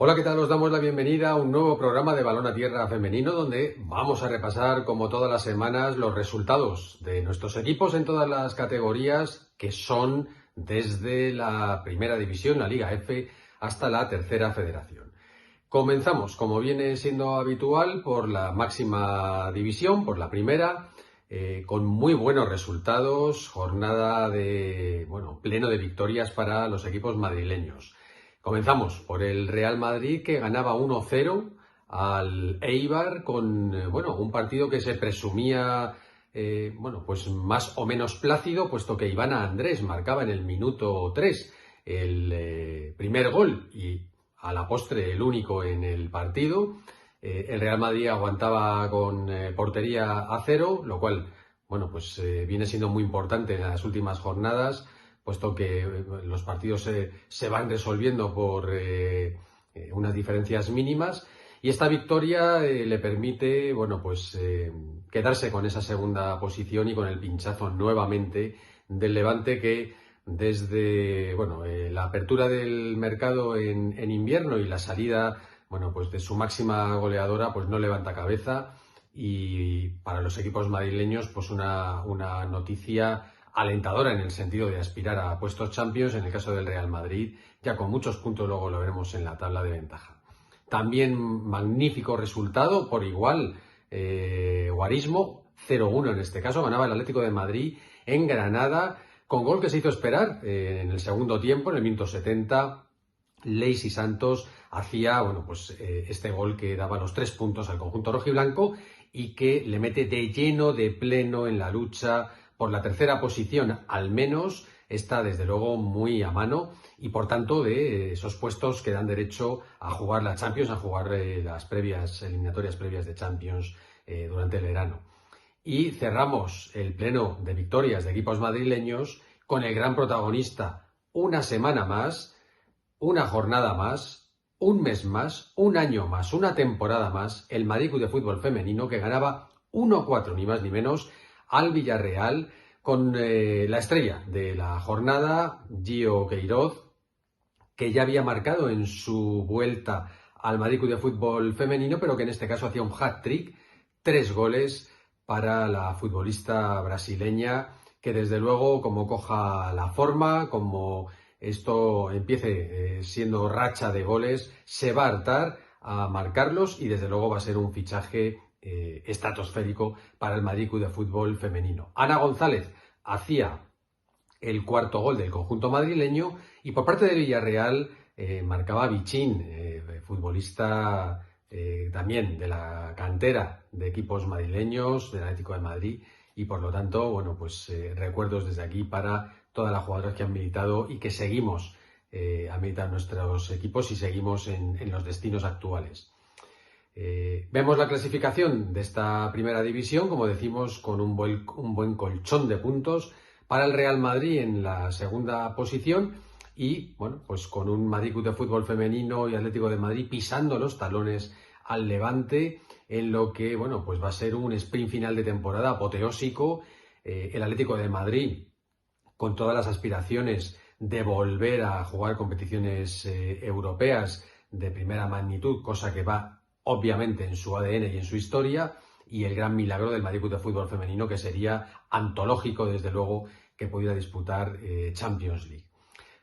Hola, ¿qué tal? Os damos la bienvenida a un nuevo programa de Balón a Tierra femenino donde vamos a repasar, como todas las semanas, los resultados de nuestros equipos en todas las categorías que son desde la primera división, la Liga F, hasta la tercera federación. Comenzamos, como viene siendo habitual, por la máxima división, por la primera, con muy buenos resultados, jornada de, pleno de victorias para los equipos madrileños. Comenzamos por el Real Madrid, que ganaba 1-0 al Eibar con un partido que se presumía pues más o menos plácido, puesto que Ivana Andrés marcaba en el minuto 3 el primer gol y a la postre el único en el partido. El Real Madrid aguantaba con portería a cero, lo cual viene siendo muy importante en las últimas jornadas, puesto que los partidos se van resolviendo por unas diferencias mínimas, y esta victoria le permite quedarse con esa segunda posición y con el pinchazo nuevamente del Levante, que desde la apertura del mercado en invierno y la salida de su máxima goleadora, pues no levanta cabeza. Y para los equipos madrileños, pues una noticia alentadora en el sentido de aspirar a puestos Champions, en el caso del Real Madrid, ya con muchos puntos, luego lo veremos en la tabla de ventaja. También magnífico resultado, por igual, guarismo, 0-1 en este caso, ganaba el Atlético de Madrid en Granada, con gol que se hizo esperar en el segundo tiempo, en el minuto 70, Leisy Santos hacía este gol que daba los 3 puntos al conjunto rojiblanco y que le mete de lleno, de pleno en la lucha por la tercera posición. Al menos está desde luego muy a mano, y por tanto de esos puestos que dan derecho a jugar la Champions, a jugar las eliminatorias previas de Champions durante el verano. Y cerramos el pleno de victorias de equipos madrileños con el gran protagonista: una semana más, una jornada más, un mes más, un año más, una temporada más, el Madrid Club de Fútbol Femenino, que ganaba 1-4, ni más ni menos, al Villarreal, con la estrella de la jornada, Gio Queiroz, que ya había marcado en su vuelta al Madrid Club de Fútbol Femenino, pero que en este caso hacía un hat-trick, 3 goles para la futbolista brasileña, que desde luego, como coja la forma, como esto empiece siendo racha de goles, se va a hartar a marcarlos, y desde luego va a ser un fichaje estratosférico para el Madrid Club de Fútbol Femenino. Ana González hacía el cuarto gol del conjunto madrileño, y por parte de Villarreal marcaba Bichín, futbolista también de la cantera de equipos madrileños, del Atlético de Madrid, y por lo tanto, recuerdos desde aquí para todas las jugadoras que han militado y que seguimos a militar nuestros equipos y seguimos en los destinos actuales. Vemos la clasificación de esta primera división, como decimos, con un buen colchón de puntos para el Real Madrid en la segunda posición, y con un Madrid Club de Fútbol Femenino y Atlético de Madrid pisando los talones al Levante, en lo que va a ser un sprint final de temporada apoteósico. El Atlético de Madrid con todas las aspiraciones de volver a jugar competiciones europeas de primera magnitud, cosa que va obviamente en su ADN y en su historia, y el gran milagro del Madrid Club de Fútbol Femenino, que sería antológico, desde luego, que pudiera disputar Champions League.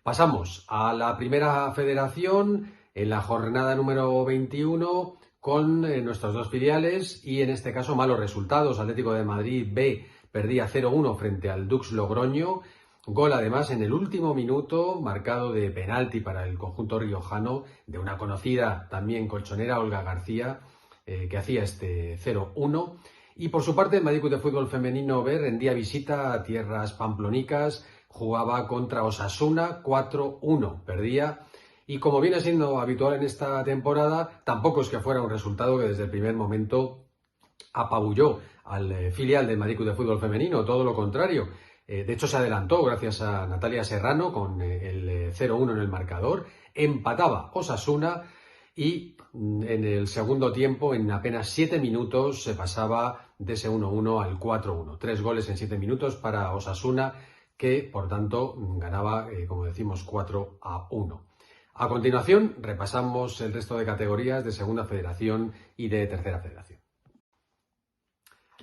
Pasamos a la primera federación, en la jornada número 21, con nuestros dos filiales, y en este caso malos resultados. Atlético de Madrid B perdía 0-1 frente al Dux Logroño, gol además en el último minuto, marcado de penalti para el conjunto riojano, de una conocida también colchonera, Olga García, que hacía este 0-1. Y por su parte, el Madrid Club de Fútbol Femenino B rendía visita a tierras pamplonicas, jugaba contra Osasuna, 4-1, perdía. Y como viene siendo habitual en esta temporada, tampoco es que fuera un resultado que desde el primer momento apabulló al filial del Madrid Club de Fútbol Femenino, todo lo contrario. De hecho, se adelantó gracias a Natalia Serrano con el 0-1 en el marcador, empataba Osasuna, y en el segundo tiempo, en apenas 7 minutos, se pasaba de ese 1-1 al 4-1. 3 goles en 7 minutos para Osasuna, que por tanto ganaba, como decimos, 4-1. A continuación, repasamos el resto de categorías de Segunda Federación y de Tercera Federación.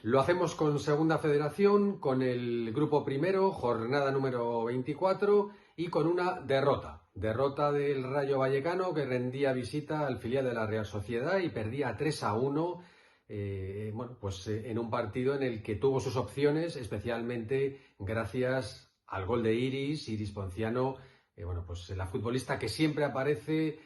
Lo hacemos con Segunda Federación, con el grupo primero, jornada número 24, y con una derrota. Derrota del Rayo Vallecano, que rendía visita al filial de la Real Sociedad y perdía 3-1, en un partido en el que tuvo sus opciones, especialmente gracias al gol de Iris Ponciano, la futbolista que siempre aparece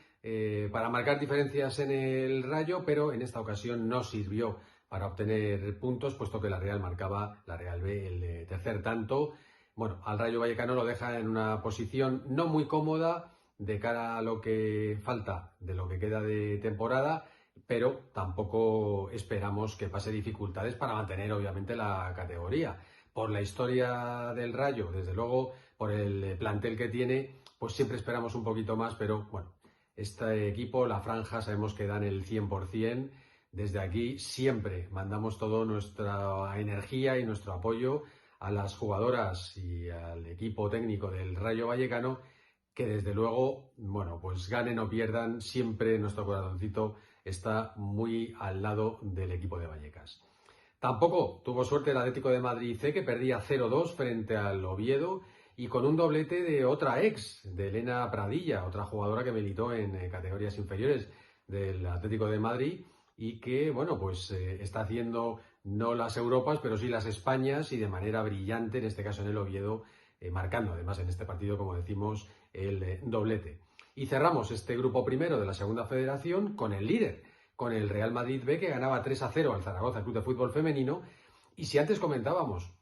para marcar diferencias en el Rayo, pero en esta ocasión no sirvió para obtener puntos, puesto que la Real marcaba, la Real B, el tercer tanto. Bueno, al Rayo Vallecano lo deja en una posición no muy cómoda de cara a lo que falta de lo que queda de temporada, pero tampoco esperamos que pase dificultades para mantener, obviamente, la categoría. Por la historia del Rayo, desde luego, por el plantel que tiene, pues siempre esperamos un poquito más, pero bueno, este equipo, la franja, sabemos que dan el 100%. Desde aquí siempre mandamos toda nuestra energía y nuestro apoyo a las jugadoras y al equipo técnico del Rayo Vallecano, que desde luego, pues ganen o pierdan, siempre nuestro corazoncito está muy al lado del equipo de Vallecas. Tampoco tuvo suerte el Atlético de Madrid C, que perdía 0-2 frente al Oviedo, y con un doblete de otra ex, de Elena Pradilla, otra jugadora que militó en categorías inferiores del Atlético de Madrid, y que, está haciendo no las Europas, pero sí las Españas, y de manera brillante, en este caso en el Oviedo, marcando además en este partido, como decimos, el doblete. Y cerramos este grupo primero de la Segunda Federación con el líder, con el Real Madrid B, que ganaba 3-0 al Zaragoza Club de Fútbol Femenino. Y si antes comentábamos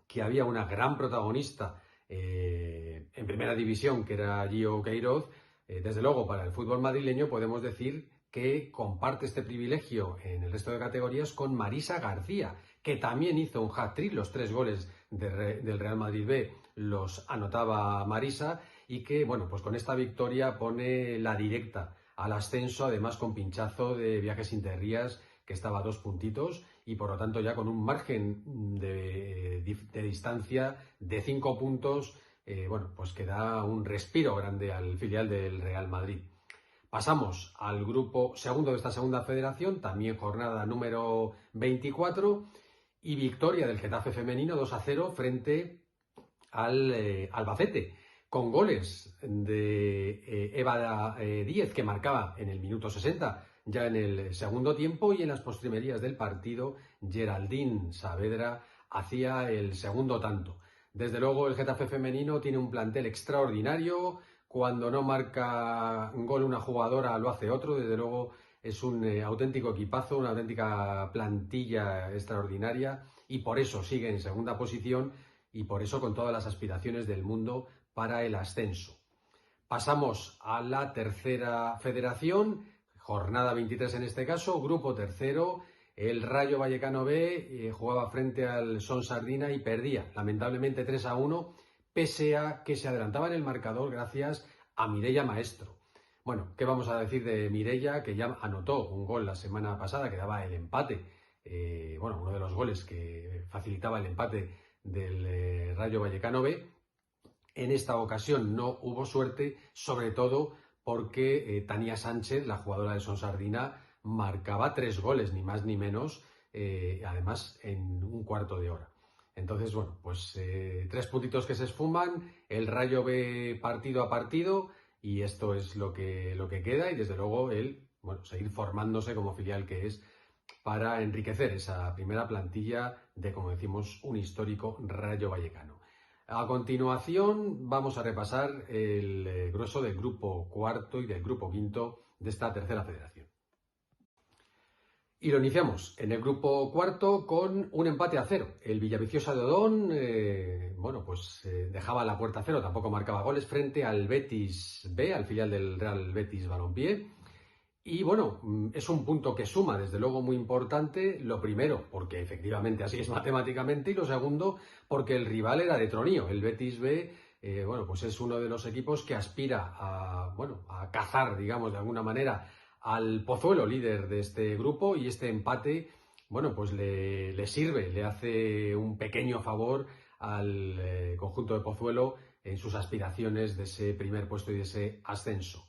que había una gran protagonista en primera división, que era Gio Queiroz, desde luego para el fútbol madrileño podemos decir que comparte este privilegio en el resto de categorías con Marisa García, que también hizo un hat-trick. Los 3 goles del Real Madrid B los anotaba Marisa, y que, pues con esta victoria pone la directa al ascenso, además con pinchazo de Viajes Interrías, que estaba a 2 puntitos, y por lo tanto ya con un margen de distancia de 5 puntos, que da un respiro grande al filial del Real Madrid. Pasamos al grupo segundo de esta Segunda Federación, también jornada número 24, y victoria del Getafe femenino 2-0 frente al Albacete, con goles de Eva Díez, que marcaba en el minuto 60, ya en el segundo tiempo, y en las postrimerías del partido Geraldine Saavedra hacía el segundo tanto. Desde luego el Getafe femenino tiene un plantel extraordinario. Cuando no marca un gol una jugadora, lo hace otro. Desde luego es un auténtico equipazo, una auténtica plantilla extraordinaria, y por eso sigue en segunda posición, y por eso con todas las aspiraciones del mundo para el ascenso. Pasamos a la Tercera Federación, jornada 23 en este caso, grupo tercero. El Rayo Vallecano B jugaba frente al Son Sardina y perdía, lamentablemente, 3-1, pese a que se adelantaba en el marcador gracias a Mireia Maestro. Bueno, ¿qué vamos a decir de Mireia, que ya anotó un gol la semana pasada que daba el empate? Uno de los goles que facilitaba el empate del Rayo Vallecano B. En esta ocasión no hubo suerte, sobre todo porque Tania Sánchez, la jugadora de Son Sardina, marcaba 3 goles, ni más ni menos, además en un cuarto de hora. Entonces, 3 puntitos que se esfuman, el Rayo B partido a partido, y esto es lo que queda, y desde luego seguir formándose como filial que es, para enriquecer esa primera plantilla de, como decimos, un histórico Rayo Vallecano. A continuación vamos a repasar el grueso del grupo cuarto y del grupo quinto de esta Tercera Federación. Y lo iniciamos en el grupo cuarto con un empate a 0. El Villaviciosa de Odón dejaba la puerta a 0, tampoco marcaba goles, frente al Betis B, al filial del Real Betis Balompié. Y es un punto que suma, desde luego, muy importante. Lo primero, porque efectivamente así es matemáticamente, y lo segundo, porque el rival era de tronío. El Betis B, es uno de los equipos que aspira a cazar, digamos, de alguna manera, al Pozuelo, líder de este grupo, y este empate, le sirve, le hace un pequeño favor al conjunto de Pozuelo, en sus aspiraciones de ese primer puesto y de ese ascenso.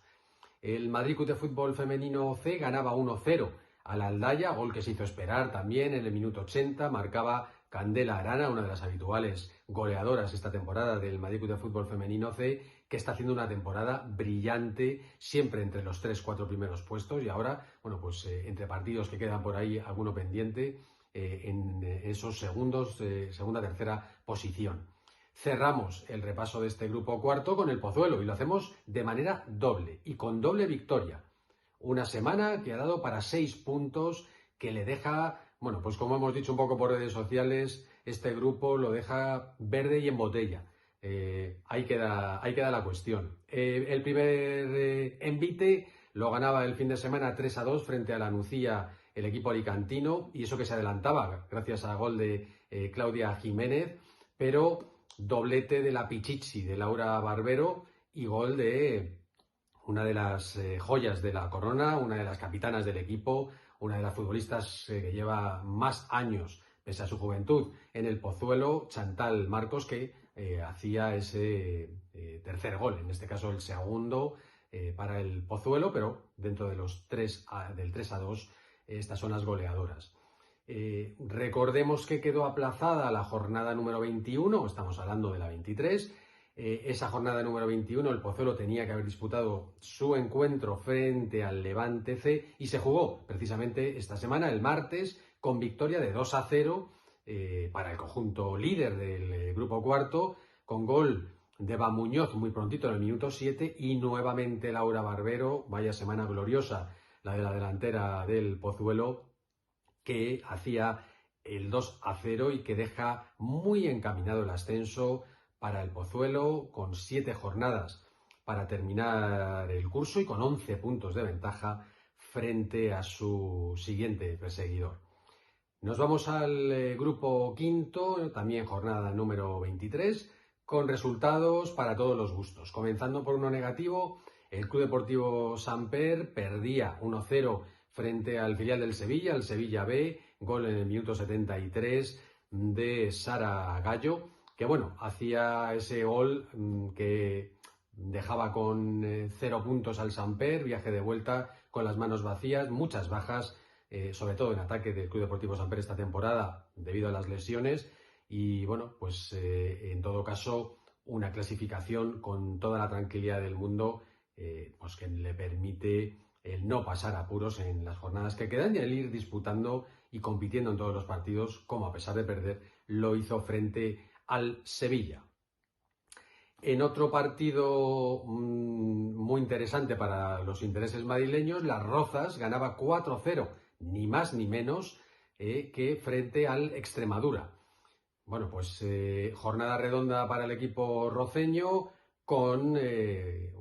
El Madrid Club de Fútbol Femenino C ganaba 1-0 al Aldaya, gol que se hizo esperar también en el minuto 80, marcaba Candela Arana, una de las habituales goleadoras esta temporada del Madrid Club de Fútbol Femenino C, que está haciendo una temporada brillante, siempre entre los 3-4 primeros puestos, y ahora, bueno, pues entre partidos que quedan por ahí, alguno pendiente, en esos segundos, segunda, tercera posición. Cerramos el repaso de este grupo cuarto con el Pozuelo y lo hacemos de manera doble y con doble victoria. Una semana que ha dado para 6 puntos, que le deja, bueno, pues como hemos dicho un poco por redes sociales, este grupo lo deja verde y en botella. Ahí queda la cuestión. El primer envite lo ganaba el fin de semana 3-2 frente a la Nucía, el equipo alicantino, y eso que se adelantaba gracias a gol de Claudia Jiménez, pero doblete de la Pichichi, de Laura Barbero, y gol de una de las joyas de la corona, una de las capitanas del equipo, una de las futbolistas que lleva más años, pese a su juventud, en el Pozuelo, Chantal Marcos, que hacía ese tercer gol, en este caso el segundo para el Pozuelo, pero dentro de los del 3-2, estas son las goleadoras. Recordemos que quedó aplazada la jornada número 21, estamos hablando de la 23. Esa jornada número 21 el Pozuelo tenía que haber disputado su encuentro frente al Levante C y se jugó precisamente esta semana, el martes, con victoria de 2-0 para el conjunto líder del grupo cuarto, con gol de Eva Muñoz muy prontito en el minuto 7 y nuevamente Laura Barbero, vaya semana gloriosa la de la delantera del Pozuelo, que hacía el 2-0 y que deja muy encaminado el ascenso para el Pozuelo, con 7 jornadas para terminar el curso y con 11 puntos de ventaja frente a su siguiente perseguidor. Nos vamos al grupo quinto, también jornada número 23, con resultados para todos los gustos. Comenzando por uno negativo, el Club Deportivo Samper perdía 1-0 frente al filial del Sevilla, el Sevilla B, gol en el minuto 73 de Sara Gallo, que bueno, hacía ese gol que dejaba con 0 puntos al Samper, viaje de vuelta con las manos vacías, muchas bajas, sobre todo en ataque del Club Deportivo Samper esta temporada debido a las lesiones, y bueno, pues en todo caso una clasificación con toda la tranquilidad del mundo, pues que le permite el no pasar apuros en las jornadas que quedan y el ir disputando y compitiendo en todos los partidos, como a pesar de perder lo hizo frente al Sevilla. En otro partido muy interesante para los intereses madrileños, Las Rozas ganaba 4-0, ni más ni menos que frente al Extremadura. Bueno, pues jornada redonda para el equipo roceño, con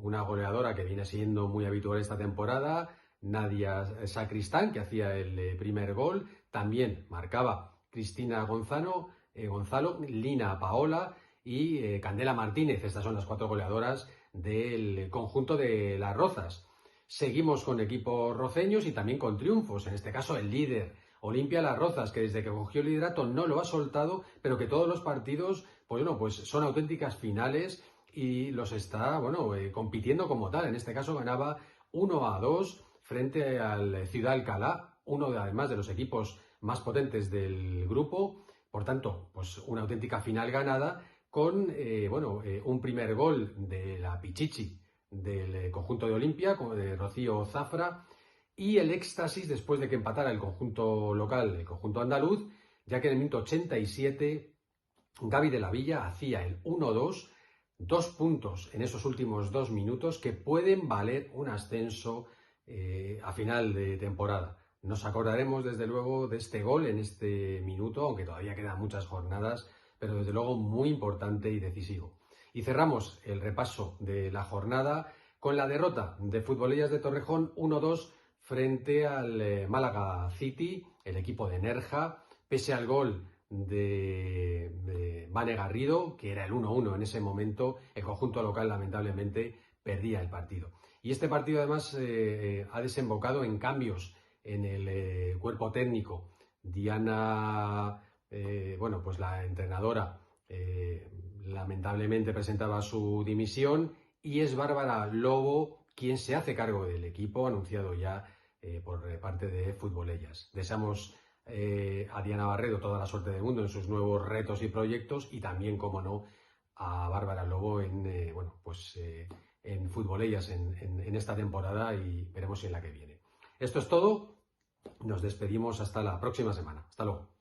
una goleadora que viene siendo muy habitual esta temporada, Nadia Sacristán, que hacía el primer gol. También marcaba Cristina Gonzalo, Lina Paola y Candela Martínez. Estas son las 4 goleadoras del conjunto de Las Rozas. Seguimos con equipos roceños y también con triunfos, en este caso el líder, Olimpia Las Rozas, que desde que cogió el liderato no lo ha soltado, pero que todos los partidos, pues bueno, pues son auténticas finales y los está, bueno, compitiendo como tal. En este caso ganaba 1-2 frente al Ciudad Alcalá, uno además de los equipos más potentes del grupo. Por tanto, pues una auténtica final ganada con, un primer gol de la Pichichi del conjunto de Olimpia, de Rocío Zafra, y el éxtasis después de que empatara el conjunto local, el conjunto andaluz, ya que en el minuto 87 Gaby de la Villa hacía el 1-2, 2 puntos en esos últimos 2 minutos que pueden valer un ascenso a final de temporada. Nos acordaremos desde luego de este gol en este minuto, aunque todavía quedan muchas jornadas, pero desde luego muy importante y decisivo. Y cerramos el repaso de la jornada con la derrota de Futbolillas de Torrejón 1-2 frente al Málaga City, el equipo de Nerja, pese al gol de Vane Garrido, que era el 1-1 en ese momento. El conjunto local lamentablemente perdía el partido. Y este partido además ha desembocado en cambios en el cuerpo técnico. Diana, pues la entrenadora, lamentablemente presentaba su dimisión y es Bárbara Lobo quien se hace cargo del equipo, anunciado ya por parte de Futbolellas. Deseamos a Diana Barredo toda la suerte del mundo en sus nuevos retos y proyectos y también, como no, a Bárbara Lobo en Futbolellas en esta temporada y veremos si en la que viene. Esto es todo. Nos despedimos hasta la próxima semana. Hasta luego.